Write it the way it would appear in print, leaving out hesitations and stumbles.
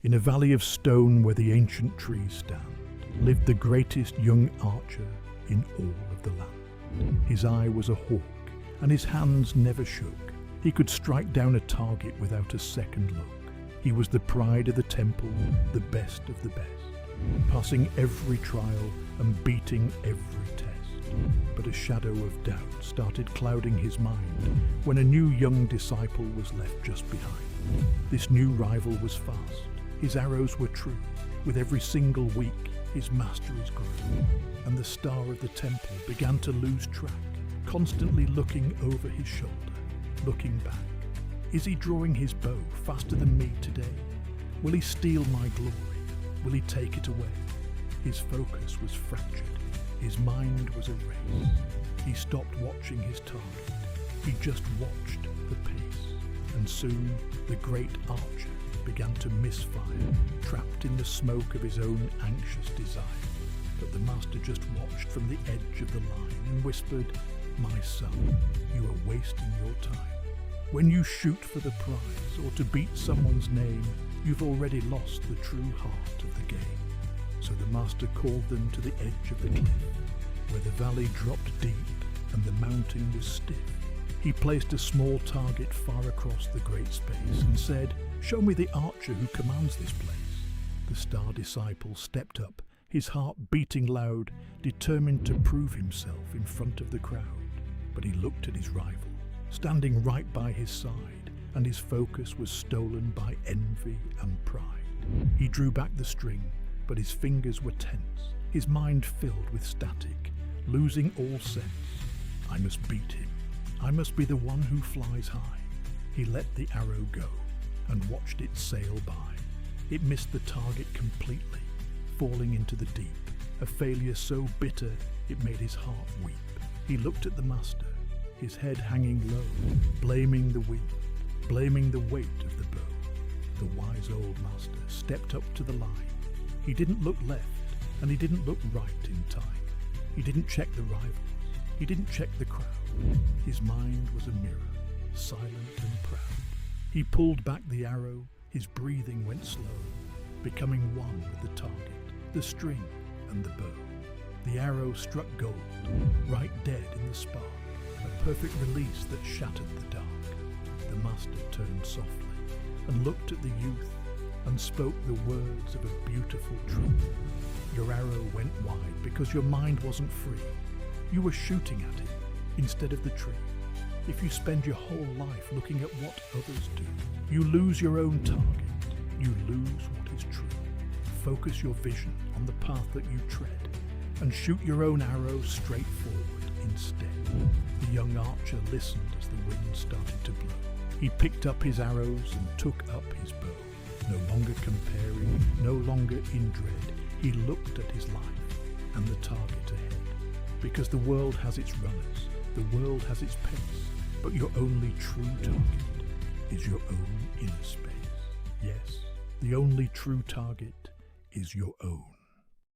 In a valley of stone where the ancient trees stand, lived the greatest young archer in all of the land. His eye was a hawk, and his hands never shook. He could strike down a target without a second look. He was the pride of the temple, the best of the best, passing every trial and beating every test. But a shadow of doubt started clouding his mind when a new young disciple was left just behind. This new rival was fast. His arrows were true. With every single week, his masteries grew. And the star of the temple began to lose track, constantly looking over his shoulder, looking back. Is he drawing his bow faster than me today? Will he steal my glory? Will he take it away? His focus was fractured. His mind was erased. He stopped watching his target. He just watched the pace. And soon the great archer began to misfire, trapped in the smoke of his own anxious desire. But the master just watched from the edge of the line and whispered, "My son, you are wasting your time. When you shoot for the prize or to beat someone's name, you've already lost the true heart of the game." So the master called them to the edge of the cliff, where the valley dropped deep and the mountain was stiff. He placed a small target far across the great space and said, "Show me the archer who commands this place." The star disciple stepped up, his heart beating loud, determined to prove himself in front of the crowd. But he looked at his rival, standing right by his side, and his focus was stolen by envy and pride. He drew back the string, but his fingers were tense, his mind filled with static, losing all sense. I must beat him. I must be the one who flies high. He let the arrow go and watched it sail by. It missed the target completely, falling into the deep, a failure so bitter it made his heart weep. He looked at the master, his head hanging low, blaming the wind, blaming the weight of the bow. The wise old master stepped up to the line. He didn't look left, and he didn't look right in time. He didn't check the rivals. He didn't check the crowd. His mind was a mirror, silent and proud. He pulled back the arrow, his breathing went slow, becoming one with the target, the string and the bow. The arrow struck gold, right dead in the spark, a perfect release that shattered the dark. The master turned softly and looked at the youth and spoke the words of a beautiful truth. Your arrow went wide because your mind wasn't free. You were shooting at it instead of the tree. If you spend your whole life looking at what others do, you lose your own target. You lose what is true. Focus your vision on the path that you tread and shoot your own arrow straight forward instead. The young archer listened as the wind started to blow. He picked up his arrows and took up his bow. No longer comparing, no longer in dread, he looked at his life and the target ahead. Because the world has its runners, the world has its pace, but your only true target is your own inner space. Yes, the only true target is your own.